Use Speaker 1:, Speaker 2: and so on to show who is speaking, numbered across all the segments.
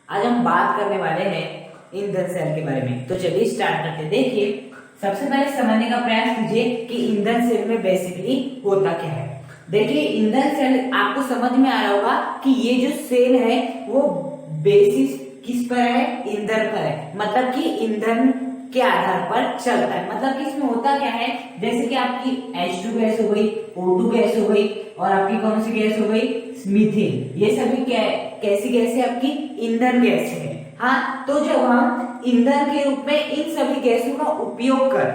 Speaker 1: आज हम बात करने वाले हैं ईंधन सेल के बारे में। तो चलिए स्टार्ट करते हैं। देखिए, सबसे पहले समझने का प्रयास कीजिए कि ईंधन सेल में बेसिकली होता क्या है। देखिए, ईंधन सेल आपको समझ में आ रहा होगा कि ये जो सेल है वो बेसिस किस पर है, ईंधन पर है। मतलब कि ईंधन के आधार पर चलता है। मतलब कि इसमें होता क्या है, जैसे कि आपकी H2 गैस हो गई, O2 गैस हो गई और आपकी कौन सी गैस हो गई, मीथेन। ये सभी कैसी गैस है, आपकी ईंधन गैस है। हाँ, तो जब हम ईंधन के रूप में इन सभी गैसों का उपयोग कर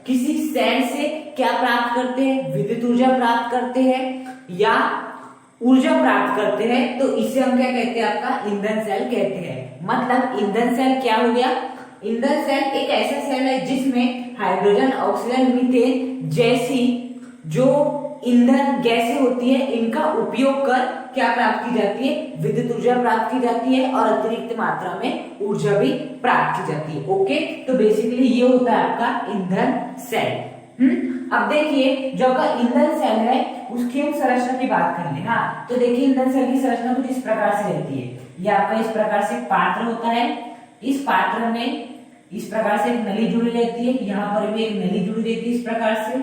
Speaker 1: किसी सेल से क्या प्राप्त करते हैं, विद्युत ऊर्जा प्राप्त करते हैं या ऊर्जा प्राप्त करते हैं, तो इसे हम क्या कहते हैं, आपका ईंधन सेल कहते हैं। मतलब ईंधन सेल क्या हो गया, ईंधन सेल एक ऐसा सेल है जिसमें हाइड्रोजन, ऑक्सीजन, मीथेन जैसी जो ईंधन गैसें होती है इनका उपयोग कर क्या प्राप्त की जाती है, विद्युत ऊर्जा प्राप्त की जाती है और अतिरिक्त मात्रा में ऊर्जा भी प्राप्त की जाती है। ओके, तो बेसिकली ये होता है आपका ईंधन सेल। अब देखिए, जो आपका ईंधन सेल है उसकी हम संरचना की बात कर ले। हाँ, तो देखिए ईंधन सेल की संरचना कुछ इस प्रकार से रहती है। ये आपका इस प्रकार से पात्र होता है। इस पात्र में इस प्रकार से एक नली जुड़ी रहती है, यहाँ पर भी एक नली जुड़ी रहती है इस प्रकार से।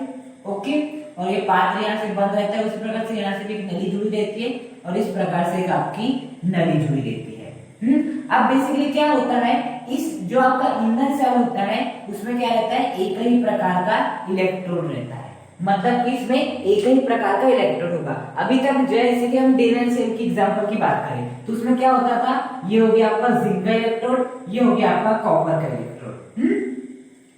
Speaker 1: ओके, और ये पात्र यहाँ से बंद रहता है, उसी प्रकार से यहाँ से भी एक नली जुड़ी रहती है और इस प्रकार से एक आपकी नली जुड़ी रहती है। अब बेसिकली क्या होता है, इस जो आपका ईंधन सेल होता है उसमें क्या रहता है, एक ही प्रकार का इलेक्ट्रोड रहता है। मतलब कि इसमें एक ही प्रकार का इलेक्ट्रोड होगा। अभी तक जैसे कि हम डेनल सेल की एग्जांपल की बात करें तो उसमें क्या होता था, ये हो गया आपका जिंक का इलेक्ट्रोड, ये हो गया आपका कॉपर का इलेक्ट्रोड।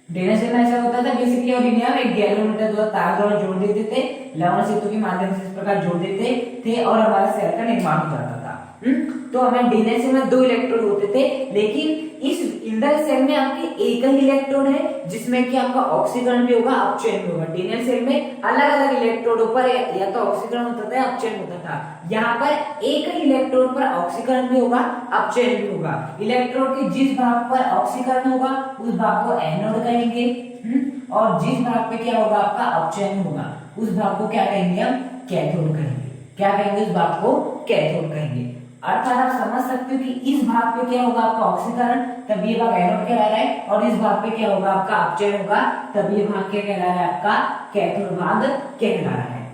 Speaker 1: डेनल सेल में ऐसा होता था बेसिकली, और इन्हें एक गैल्वेनोमीटर द्वारा तार द्वारा जोड़ देते थे, लवण सेतु के माध्यम से इस प्रकार जोड़ देते थे और हमारे सेल का निर्माण हो जाता था। तो हमें डीएनए सेल में 2 इलेक्ट्रोड होते थे, लेकिन इस ईंधन सेल में आपके एक ही इलेक्ट्रोड है जिसमें कि आपका ऑक्सीकरण भी होगा, अपचयन भी होगा। डीएनए सेल में अलग अलग इलेक्ट्रोडों पर या तो ऑक्सीकरण होता था या अपचयन होता था। यहाँ पर एक ही इलेक्ट्रोड पर ऑक्सीकरण भी होगा, अपचयन भी होगा। इलेक्ट्रोड के जिस भाग पर ऑक्सीकरण होगा उस भाग को एनोड कहेंगे और जिस भाग पे क्या होगा, आपका अपचयन होगा, उस भाग को क्या कहेंगे, हम कैथोड कहेंगे। क्या कहेंगे, उस भाग को कैथोड कहेंगे। अर्थात आप समझ सकते हो कि इस भाग पे क्या होगा, आपका ऑक्सीकरण, तब ये भाग एनोड कहला रहा है, और इस भाग पे क्या होगा, आपका अपचयन होगा, तब ये भाग क्या कहला रहा है, आपका कैथोड भाग कहला रहा है।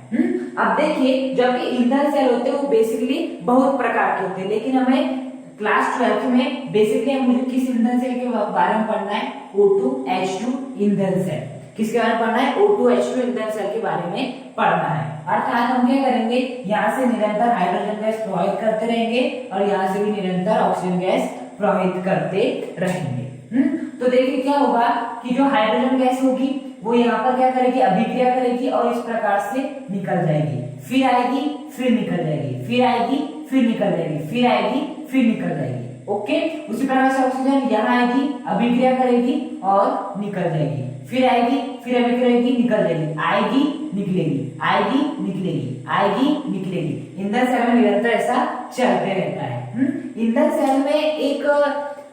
Speaker 1: अब देखिए, जो आपके ईंधन सेल होते हैं वो बेसिकली बहुत प्रकार के होते हैं, लेकिन हमें क्लास 12th में बेसिकली मुझे किस ईंधन सेल के बारे में पढ़ना है, O2H2 ईंधन सेल। किसके बारे में पढ़ना है, O2H2 ईंधन सेल के बारे में पढ़ना है। अर्थात हम क्या करेंगे, यहाँ से निरंतर हाइड्रोजन गैस प्रवाहित करते रहेंगे और यहाँ से भी निरंतर ऑक्सीजन गैस प्रवाहित करते रहेंगे। तो देखिए क्या होगा कि जो हाइड्रोजन गैस होगी वो यहाँ पर क्या करेगी, अभिक्रिया करेगी और इस प्रकार से निकल जाएगी, फिर आएगी, फिर निकल जाएगी, फिर आएगी, फिर निकल जाएगी, फिर आएगी, फिर निकल जाएगी। ओके, उसी प्रकार से ऑक्सीजन यहाँ आएगी, अभिक्रिया करेगी और निकल जाएगी, फिर आएगी, फिर अभिक्रिया करेगी, निकल जाएगी, आएगी, निकलेगी, आएगी, निकलेगी, आएगी, निकलेगी। ईंधन सेल में निरंतर ऐसा चलते रहता है। ईंधन सेल में एक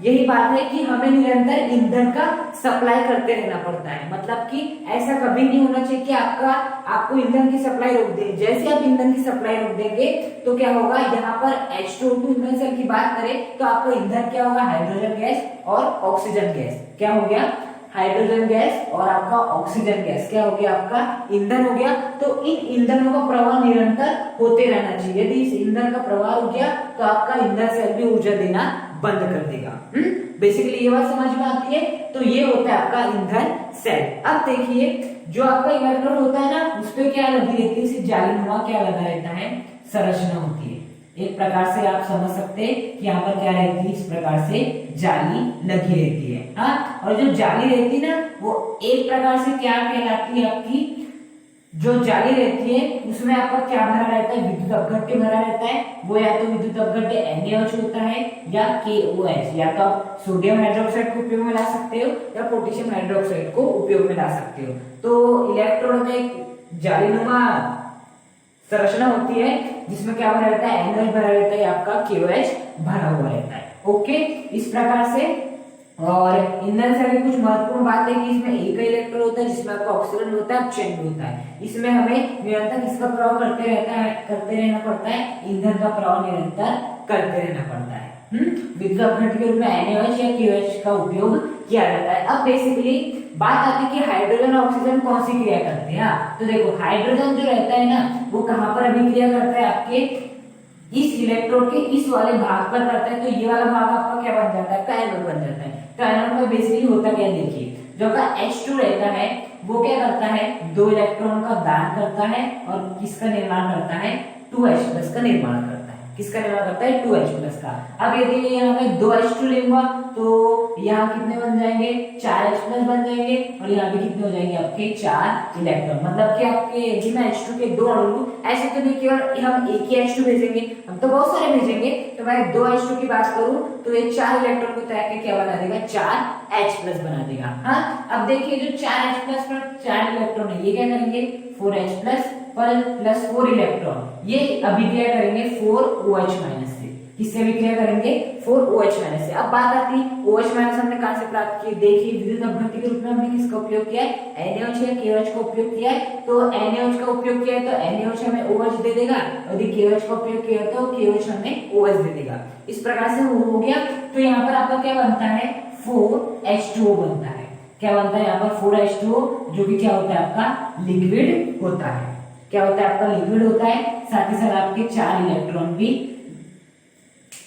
Speaker 1: यही बात है कि हमें निरंतर ईंधन का सप्लाई करते रहना पड़ता है। मतलब कि ऐसा कभी नहीं होना चाहिए कि आपको ईंधन की सप्लाई रोक दे। जैसे आप ईंधन की सप्लाई रोक देंगे तो क्या होगा, यहाँ पर H2O2 ईंधन सेल की बात करें तो आपका ईंधन क्या होगा, हाइड्रोजन गैस और ऑक्सीजन गैस। क्या हो गया, हाइड्रोजन गैस और आपका ऑक्सीजन गैस क्या हो गया, आपका ईंधन हो गया। तो इन ईंधनों का प्रवाह निरंतर होते रहना चाहिए। यदि इस ईंधन का प्रवाह रुक गया तो आपका ईंधन सेल भी ऊर्जा देना बंद कर देगा। बेसिकली ये बात समझ में आती है। तो ये होता है आपका ईंधन सेल। अब देखिए, जो आपका इलेक्ट्रोड होता है ना, उस पे क्या लगी रहती है, इसे जालीनुमा क्या लगा रहता है, संरचना होती है। एक प्रकार से आप समझ सकते हैं कि यहाँ पर क्या रहती है, इस प्रकार से जाली लगी रहती है। हाँ, और जो जाली रहती है ना वो एक प्रकार से क्या कहलाती है, आपकी जो जाली रहती है उसमें आपका क्या भरा रहता है, विद्युत अपघट्य भरा रहता है। वो या तो विद्युत अपघट्य NaOH होता है या KOH। या तो आप सोडियम हाइड्रोक्साइड को उपयोग में ला सकते हो या पोटेशियम हाइड्रोक्साइड को उपयोग में ला सकते हो। तो इलेक्ट्रोड में जालीनुमा संरचना होती है जिसमें क्या भरा रहता है, NaOH भरा रहता है, आपका KOH भरा हुआ रहता है। ओके, इस प्रकार से। और ईंधन सेल की कुछ महत्वपूर्ण बात है कि इसमें एक ही इलेक्ट्रोड होता है जिसमें आपका ऑक्सीजन होता है, अपचयन भी होता है। इसमें हमें निरंतर किसका प्रवाह करते रहना पड़ता है, ईंधन का प्रवाह निरंतर करते रहना पड़ता है। विद्युत अपघटन के रूप में NaOH या KOH का उपयोग किया जाता है। अब बेसिकली बात आती है कि हाइड्रोजन और ऑक्सीजन कौन सी क्रिया करते हैं। तो देखो हाइड्रोजन जो रहता है ना वो कहाँ पर अभिक्रिया करता है, आपके इस इलेक्ट्रोड के इस वाले भाग पर करता है। तो ये वाला भाग आपका क्या बन जाता है, आपका एनोड बन जाता है। तो एनोड में बेसिकली होता क्या है, देखिए जो आपका H2 रहता है वो क्या करता है, 2 इलेक्ट्रॉन का दान करता है और किसका निर्माण करता है, 2H+ का निर्माण करता है। किसका निर्माण करता है, 2H+ का। अब यदि यहाँ पे 2H2 लेंगे तो यहाँ कितने बन जाएंगे, 4H+ बन जाएंगे और यहाँ पे कितने हो जाएंगे आपके 4 इलेक्ट्रॉन। मतलब कि आपके यदि मैं H2 के 2 अणु, ऐसे तो नहीं केवल हम एक ही H2 भेजेंगे, हम तो बहुत सारे भेजेंगे। तो मैं 2H2 की बात करूं तो ये 4 इलेक्ट्रॉन को तय करके क्या बना देगा, 4H+ बना देगा। हाँ, अब देखिए जो 4H+ पर 4 इलेक्ट्रॉन है ये क्या करेंगे, 4H+ प्लस 4 इलेक्ट्रॉन ये अभिक्रिया करेंगे 4OH- से। किससे अभिक्रिया करेंगे, 4OH- से। अब बात आती है OH- हमने कहां से प्राप्त की, देखिए विद्युत अपघट्य के रूप में हमने किसका उपयोग किया है, NaOH या KOH का उपयोग किया है। तो NaOH का उपयोग किया है तो NaOH हमें OH दे देगा, यदि KOH का उपयोग किया तो KOH हमें OH दे देगा। इस प्रकार से हो गया। तो यहाँ पर आपका क्या बनता है, 4H2O बनता है। क्या बनता है यहाँ पर, 4H2O, जो कि क्या होता है आपका लिक्विड होता है। क्या होता है आपका लिक्विड होता है। साथ ही साथ आपके 4 इलेक्ट्रॉन भी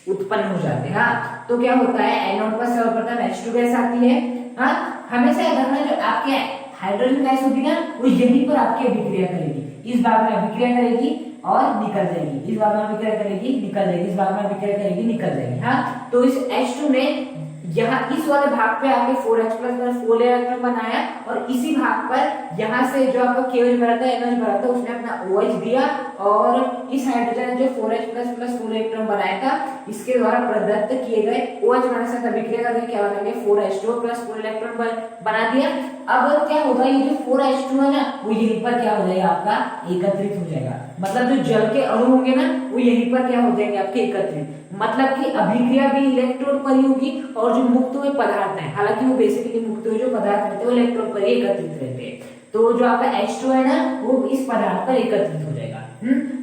Speaker 1: उत्पन्न हो जाते हैं। हाँ, तो क्या होता है, एनोड पर सर्वप्रथम H2 गैस आती है। हाँ, हमेशा याद रखना जो आपके हाइड्रोजन गैस होगी ना वो यहीं पर आपकी अभिक्रिया करेगी, इस भाग में अभिक्रिया करेगी और निकल जाएगी, इस भाग में अभिक्रिया करेगी निकल जाएगी, इस भाग में अभिक्रिया करेगी निकल जाएगी। हाँ, तो इस H2 ने यहाँ इस वाले भाग पे आके 4H+ प्लस 4 इलेक्ट्रॉन बनाया और इसी भाग पर यहाँ से जो आपका KOH भरा था, NaOH भरा था, उसने अपना OH दिया और इस हाइड्रोजन ने जो 4H+ प्लस 4 इलेक्ट्रॉन बनाया था इसके द्वारा प्रदत्त किए गए OH- से अभिक्रिया करके क्या बनेंगे, 4H2O प्लस 4 इलेक्ट्रॉन बना दिया। अब क्या होगा, ये जो 4H2 है ना वो यहीं पर क्या हो जाएगा, आपका एकत्रित हो जाएगा। मतलब जो जल के अणु होंगे ना वो यहीं पर क्या हो जाएंगे आपके एकत्रित। मतलब कि अभिक्रिया भी इलेक्ट्रॉन पर ही होगी और जो मुक्त हुए पदार्थ है, हालांकि वो बेसिकली मुक्त हुए जो पदार्थ रहते हैं वो इलेक्ट्रॉन पर ही एकत्रित रहते हैं। तो जो आपका H2 है ना वो इस पदार्थ पर एकत्रित हो जाएगा।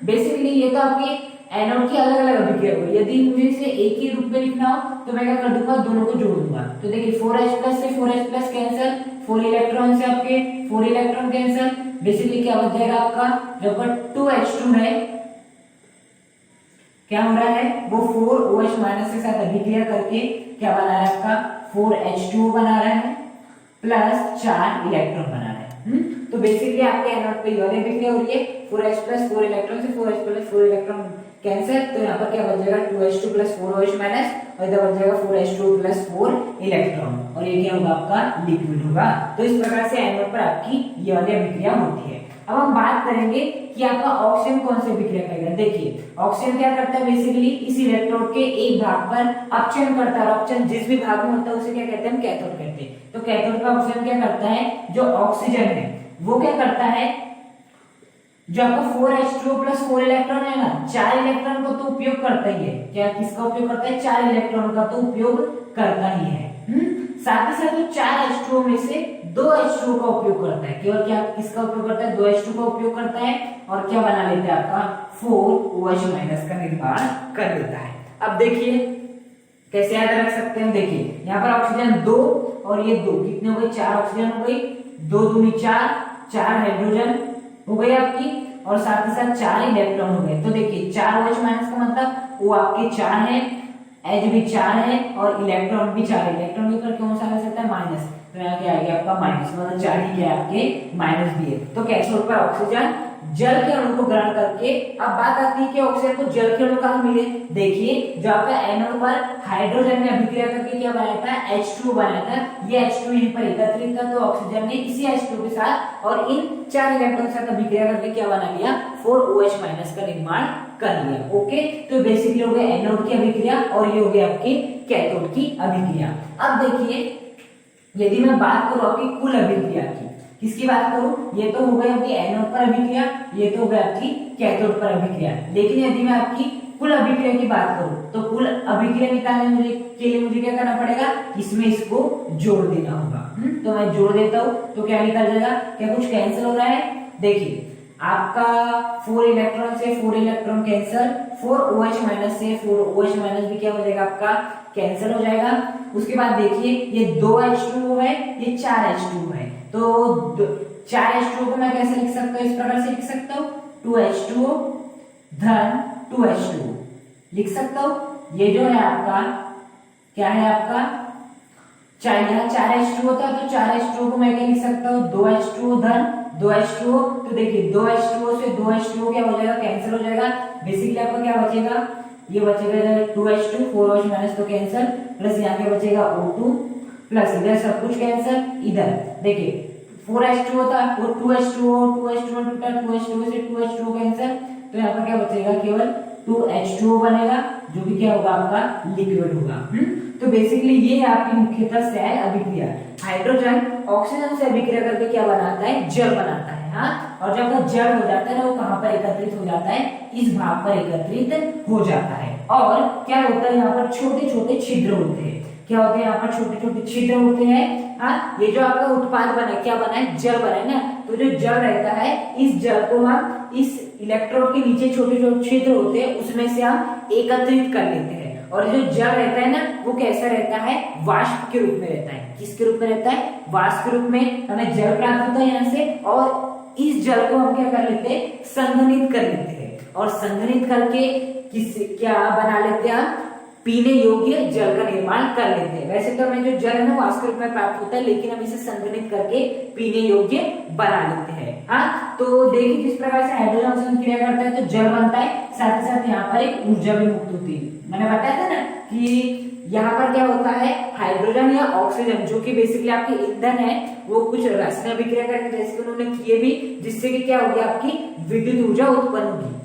Speaker 1: बेसिकली ये तो आपके एनोड की अलग अलग अभिक्रिया होगी। यदि मुझे इसे एक ही रूप में लिखना हो तो मैं क्या कर दूंगा, दोनों को जोड़ दूंगा। तो देखिए 4H+ से 4H+ कैंसिल, 4 इलेक्ट्रॉन से आपके 4 इलेक्ट्रॉन कैंसिल। बेसिकली क्या हो जाएगा आपका, जब 2H2 है क्या हो रहा है, वो 4OH- के साथ अभिक्रिया करके क्या बना रहा है आपका 4H2O बना रहा है प्लस 4 इलेक्ट्रॉन बना रहा है। तो बेसिकली आपके एनोड पे ये वाली अभिक्रिया हो रही है, 4H+ 4 इलेक्ट्रॉन से 4H+ 4 इलेक्ट्रॉन कैंसिल। तो यहाँ पर क्या बच जाएगा, 2H2 प्लस 4OH- और इधर बच जाएगा 4H2 प्लस 4 इलेक्ट्रॉन और ये क्या होगा आपका लिक्विड होगा। तो इस प्रकार से एनोड पर आपकी ये वाली अभिक्रिया होती है। अब हम बात करेंगे कि आपका ऑक्सीजन कौन सी अभिक्रिया करेगा। देखिए ऑक्सीजन क्या करता है, बेसिकली इस इलेक्ट्रोड के एक भाग पर अपचयन करता है। अपचयन जिस भी भाग में होता है उसे क्या कहते हैं, हम कैथोड कहते हैं। तो कैथोड का ऑक्सीजन क्या करता है, जो ऑक्सीजन है वो क्या करता है, जो आपका 4H2O प्लस 4 इलेक्ट्रॉन है ना, 4 इलेक्ट्रॉन को तो उपयोग करता ही है। क्या किसका उपयोग करता है, 4 इलेक्ट्रॉन का तो उपयोग करता ही है। साथ ही साथ वो 4H2O में से 2H2O का उपयोग करता है। केवल क्या किसका उपयोग करता है, 2H2 का उपयोग करता है और क्या बना लेता है आपका 4OH- का निर्माण कर लेता है। अब देखिए कैसे याद रख सकते हैं, देखिए यहाँ पर ऑक्सीजन 2 और ये 2 कितने हो गए, 4 ऑक्सीजन हो गई, 2 दूनी 4 हाइड्रोजन हो गई आपकी और साथ ही साथ 4 इलेक्ट्रॉन हो गए। तो देखिए 4OH- का मतलब वो आपके 4 है, H भी 4 है और इलेक्ट्रॉन भी 4 है। इलेक्ट्रॉन के ऊपर कौन सा आ सकता है, माइनस। तो यहाँ क्या आएगा आपका माइनस, मतलब 4 ही क्या आपके माइनस भी है। तो कैथोड पर ऑक्सीजन जल के अणु को ग्रहण करके, अब बात आती है कि ऑक्सीजन को जल के अणु कहाँ मिले। देखिए जो आपका एनोड पर हाइड्रोजन ने अभिक्रिया करके क्या बनाया था, H2 बनाया था। ये H2 यहीं पर एकत्रित था तो ऑक्सीजन ने इसी H2 के साथ और इन 4 इलेक्ट्रॉन के साथ अभिक्रिया करके क्या बना लिया, 4OH- का निर्माण कर लिया। ओके, तो बेसिकली हो गया एनोड की अभिक्रिया और ये हो गया आपकी कैथोड की अभिक्रिया। अब देखिए यदि मैं बात करूं आपकी कुल अभिक्रिया की, किसकी बात करूं, ये तो हो गई आपकी एनोड पर अभिक्रिया, ये तो हो गई आपकी कैथोड पर अभिक्रिया। लेकिन यदि मैं आपकी कुल अभिक्रिया की बात करूं तो कुल अभिक्रिया निकालने के लिए मुझे क्या करना पड़ेगा, इसमें इसको जोड़ देना होगा। तो मैं जोड़ देता हूं तो क्या निकल जाएगा, क्या कुछ कैंसिल हो रहा है। देखिए आपका 4 इलेक्ट्रॉन से 4 इलेक्ट्रॉन कैंसिल, 4 OH माइनस से 4 OH माइनस भी क्या हो जाएगा आपका कैंसिल हो जाएगा। उसके बाद देखिए ये 2 H2O है, ये 4 H2O है, तो 4 H2O को मैं कैसे लिख सकता हूँ, इस प्रकार से लिख सकता हूँ 2 H2O धन 2 H2O लिख सकता हूँ। ये जो है आपका क्या है आपका 4 H2O था, तो 4 H2O को मैं क्या लिख सकता हूँ 2 H2O धन 2 H2O। तो देखिए 2 H2O से 2 H2O क्या हो जाएगा कैंसिल हो जाएगा। बेसिकली आपका क्या बचेगा, ये बचेगा 2 H2 4 OH माइनस तो कैंसिल, प्लस यहाँ पे बचेगा O2 प्लस इधर सब कुछ कैंसिल, इधर देखिए 4 H2O था वो 2 H2O 2 H2O टूटा, 2 H2O से 2 H2O कैंसिल, तो यहाँ पर क्या बचेगा केवल 2 H2O बनेगा जो कि क्या होगा आपका लिक्विड होगा। तो बेसिकली ये है आपकी मुख्यतः सेल अभिक्रिया। हाइड्रोजन ऑक्सीजन से अभिक्रिया करके क्या बनाता है, जल बनाता है। हाँ, और जब वो जल हो जाता है वो कहाँ पर एकत्रित हो जाता है, इस भाग पर एकत्रित हो जाता है। और क्या होता है यहाँ पर छोटे छोटे छिद्र होते हैं, क्या होते हैं यहाँ पर छोटे छोटे छिद्र होते हैं। हाँ, ये जो आपका उत्पाद बना है क्या बना है, जल बना है ना, तो जो जल रहता है इस जल को हम इस इलेक्ट्रोड के नीचे छोटे छोटे छिद्र होते हैं उसमें से हम एकत्रित कर लेते हैं। और जो जल रहता है ना वो कैसा रहता है, वाष्प के रूप में रहता है। किसके रूप में रहता है, वाष्प के रूप में हमें जल प्राप्त होता है यहाँ से, और इस जल को हम क्या कर लेते हैं, संघनित कर लेते हैं, और संघनित करके क्या बना लेते हैं, पीने योग्य जल का निर्माण कर लेते हैं। वैसे तो हमें जो जल है ना वाष्प के रूप में प्राप्त होता है, लेकिन हम इसे संघनित करके पीने योग्य बना लेते हैं। हाँ, तो देखिए किस प्रकार से हाइड्रोजन ऑक्सीजन क्रिया करता है तो जल बनता है, साथ ही साथ यहाँ पर एक ऊर्जा भी मुक्त होती है। मैंने बताया था ना कि यहाँ पर क्या होता है, हाइड्रोजन या ऑक्सीजन जो कि बेसिकली आपके ईंधन है वो कुछ रासायनिक अभिक्रिया करके जैसे कि उन्होंने किए भी, जिससे कि क्या होगी आपकी विद्युत ऊर्जा उत्पन्न होगी,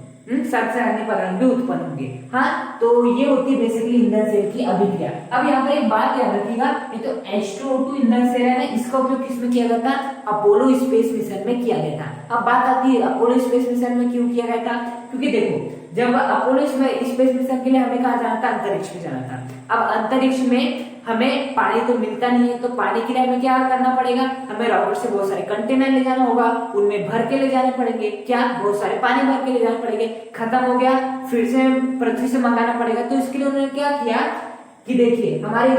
Speaker 1: साथ से अन्य पदार्थ भी उत्पन्न होंगे। हाँ, तो ये होती है बेसिकली ईंधन सेल की अभिक्रिया। अब यहाँ पर एक बात याद रखिएगा, ये तो H2O2 ईंधन सेल है ना, इसका उपयोग किसमें किया गया था, अपोलो स्पेस मिशन में किया गया था। अब बात आती है अपोलो स्पेस मिशन में क्यों किया गया था, क्योंकि देखो जब अपोलो स्पेस मिशन के लिए हमें कहा जाना था, अंतरिक्ष में जाना था। अब अंतरिक्ष में हमें पानी तो मिलता नहीं है, तो पानी के लिए हमें क्या करना पड़ेगा, हमें रॉकेट से बहुत सारे कंटेनर ले जाना होगा, उनमें भर के ले जाने पड़ेंगे, क्या बहुत सारे पानी भर के ले जाने पड़ेंगे। खत्म हो गया फिर से पृथ्वी से मंगाना पड़ेगा। तो इसके लिए उन्होंने क्या किया कि देखिए हमारे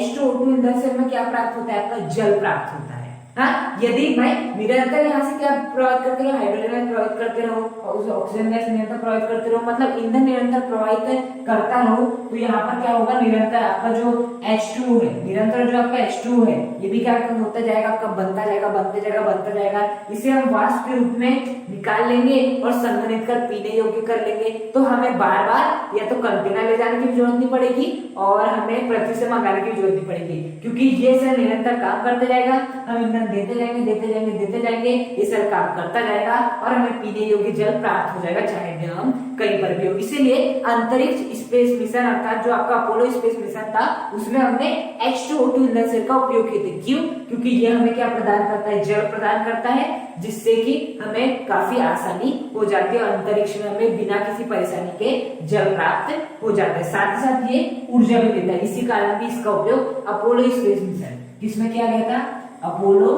Speaker 1: H2O2 ईंधन सेल में क्या प्राप्त होता है, आपका जल प्राप्त होता है। हाँ, यदि मैं निरंतर यहाँ से क्या प्रवाहित करते रहो, हाइड्रोजन गैस प्रवाहित करते रहो और उस ऑक्सीजन गैस निरंतर प्रवाहित करते रहो, मतलब ईंधन निरंतर प्रवाहित करता रहो, तो यहाँ पर क्या होगा, निरंतर आपका जो H2O है, निरंतर जो आपका H2O है ये भी क्या होता जाएगा, आपका बनता जाएगा बनते जाएगा बनता जाएगा। इसे हम वाष्प के रूप में निकाल लेंगे और संघनित कर पीने योग्य कर लेंगे। तो हमें बार बार या तो कंटेनर ले जाने की भी जरूरत नहीं पड़ेगी और हमें पृथ्वी से मंगाने की जरूरत नहीं पड़ेगी, क्योंकि ये सेल निरंतर काम करते जाएगा, हम ईंधन देते जाएंगे देते जाएंगे देते जाएंगे, ये सेल काम करता जाएगा और हमें पीने योग्य जल प्राप्त हो जाएगा, चाहे हम कहीं पर भी हो। इसीलिए अंतरिक्ष स्पेस मिशन अर्थात जो आपका अपोलो स्पेस मिशन था उसमें हमने H2O2 ईंधन सेल का उपयोग किए थे। क्यों, क्योंकि ये हमें क्या प्रदान करता है, जल प्रदान करता है, जिससे कि हमें काफी आसानी हो जाती है और अंतरिक्ष में हमें बिना किसी परेशानी के जल प्राप्त हो जाता है। साथ ही साथ ये ऊर्जा भी देता है, इसी कारण भी इसका उपयोग अपोलो स्पेस मिशन किसमें किया गया था, अपोलो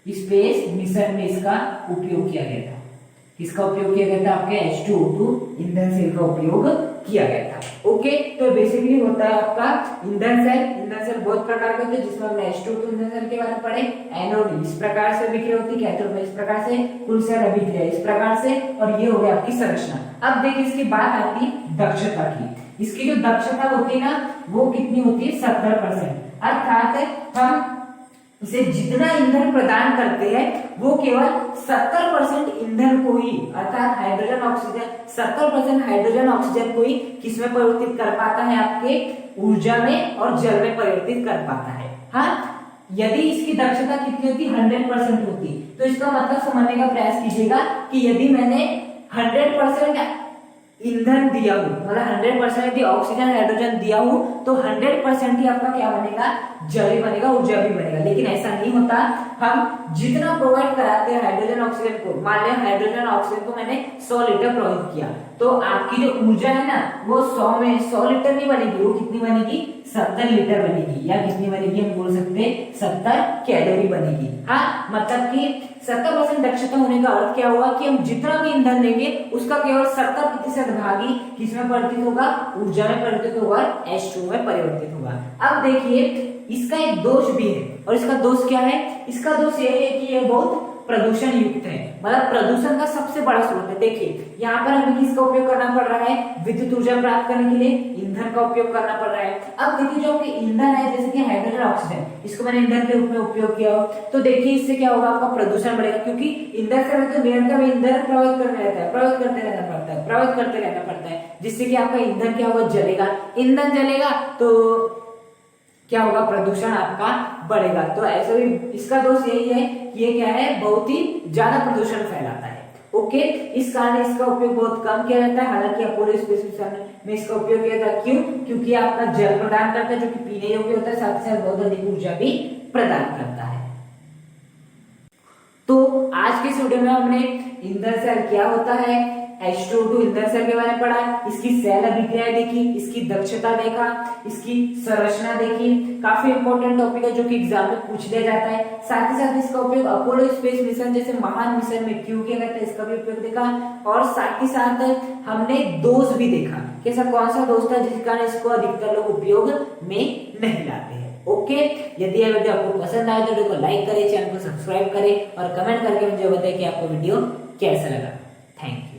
Speaker 1: स्पेस मिशन में इसका उपयोग किया गया था। किसका उपयोग किया गया था, आपके H2O2 ईंधन सेल का उपयोग किया गया था। ओके, तो बेसिकली होता है आपका ईंधन सेल। ईंधन सेल बहुत प्रकार के होते हैं, जिसमें हमने H2O2 ईंधन सेल के बारे में पढ़े। एनोड इस प्रकार से अभिक्रिया होती है, कैथोड में इस प्रकार से, कुल सेल अभिक्रिया इस प्रकार से, और ये हो गया आपकी संरचना। अब देखिए इसकी बात आती है दक्षता की। इसकी जो दक्षता होती है ना वो कितनी होती है, 70%। अर्थात हम इसे जितना ईंधन प्रदान करते हैं वो केवल 70% ईंधन को ही, अर्थात हाइड्रोजन ऑक्सीजन 70% हाइड्रोजन ऑक्सीजन को ही किसमें परिवर्तित कर पाता है, आपके ऊर्जा में और जल में परिवर्तित कर पाता है। हाँ, यदि इसकी दक्षता कितनी होती, 100% होती, तो इसका मतलब समझने का प्रयास कीजिएगा कि यदि मैंने 100% ईंधन दिया हूं, मतलब 100% यदि ऑक्सीजन हाइड्रोजन दिया हूं तो 100% ही आपका क्या बनेगा, जल ही बनेगा, ऊर्जा भी बनेगा। लेकिन ऐसा नहीं होता, हम जितना प्रोवाइड कराते हैं हाइड्रोजन ऑक्सीजन को, मान लिया हाइड्रोजन ऑक्सीजन को मैंने 100 लीटर प्रोवाइड किया, तो आपकी जो ऊर्जा है ना वो 100 लीटर नहीं बनेगी, वो कितनी बनेगी 70 लीटर बनेगी, या कितनी बनेगी हम बोल सकते हैं 70 कैलोरी बनेगी। हाँ, मतलब कि 70% दक्षता होने का अर्थ क्या हुआ कि हम जितना भी ईंधन देंगे उसका केवल 70% भाग ही किसमें परिवर्तित होगा, ऊर्जा में परिवर्तित होगा, H2 में परिवर्तित होगा। अब देखिए इसका एक दोष भी है, और इसका दोष क्या है, इसका दोष ये है कि ये बहुत प्रदूषण युक्त है, मतलब प्रदूषण का सबसे बड़ा स्रोत है। देखिए यहाँ पर हमें किसका उपयोग करना पड़ रहा है, विद्युत ऊर्जा प्राप्त करने के लिए ईंधन का उपयोग करना पड़ रहा है। अब देखिए जो आपके ईंधन है जैसे कि हाइड्रोजन ऑक्सीजन, इसको मैंने ईंधन के रूप में उपयोग किया हो, तो देखिए इससे क्या होगा, आपका प्रदूषण बढ़ेगा, क्योंकि ईंधन से मतलब निरंतर ईंधन प्रभावित करते रहता है, प्रभावित करते रहना पड़ता है, प्रभावित करते रहना पड़ता है, जिससे कि आपका ईंधन क्या होगा, जलेगा। ईंधन जलेगा तो क्या होगा, प्रदूषण आपका बढ़ेगा। तो ऐसे भी इसका दोष यही है कि ये क्या है, बहुत ही ज्यादा प्रदूषण फैलाता है। ओके, इस कारण इसका उपयोग बहुत कम किया जाता है। हालांकि अपोलो स्पेस मिशन में इसका उपयोग किया जाता है। क्यों? क्योंकि आपका जल प्रदान करता है जो कि पीने योग्य होता है, साथ ही साथ बहुत अधिक ऊर्जा भी प्रदान करता है। तो आज के इस वीडियो में हमने ईंधन सेल क्या होता है, H2O2 ईंधन सेल के बारे में पढ़ा, इसकी सेल अभिक्रिया देखी, इसकी दक्षता देखा, इसकी संरचना देखी। काफी इंपॉर्टेंट टॉपिक है जो कि एग्जाम में पूछ लिया जाता है। साथ ही साथ इसका उपयोग अपोलो स्पेस मिशन जैसे महान मिशन में क्यों किया जाता है, इसका भी उपयोग देखा। और साथ ही साथ हमने दोष भी देखा कि ऐसा कौन सा दोष था जिस कारण इसको अधिकतर लोग उपयोग में नहीं लाते हैं। ओके, यदि यह वीडियो आपको पसंद आए तो वीडियो को लाइक करें, चैनल को सब्सक्राइब करें और कमेंट करके मुझे बताएं कि आपको वीडियो कैसा लगा। Thank you.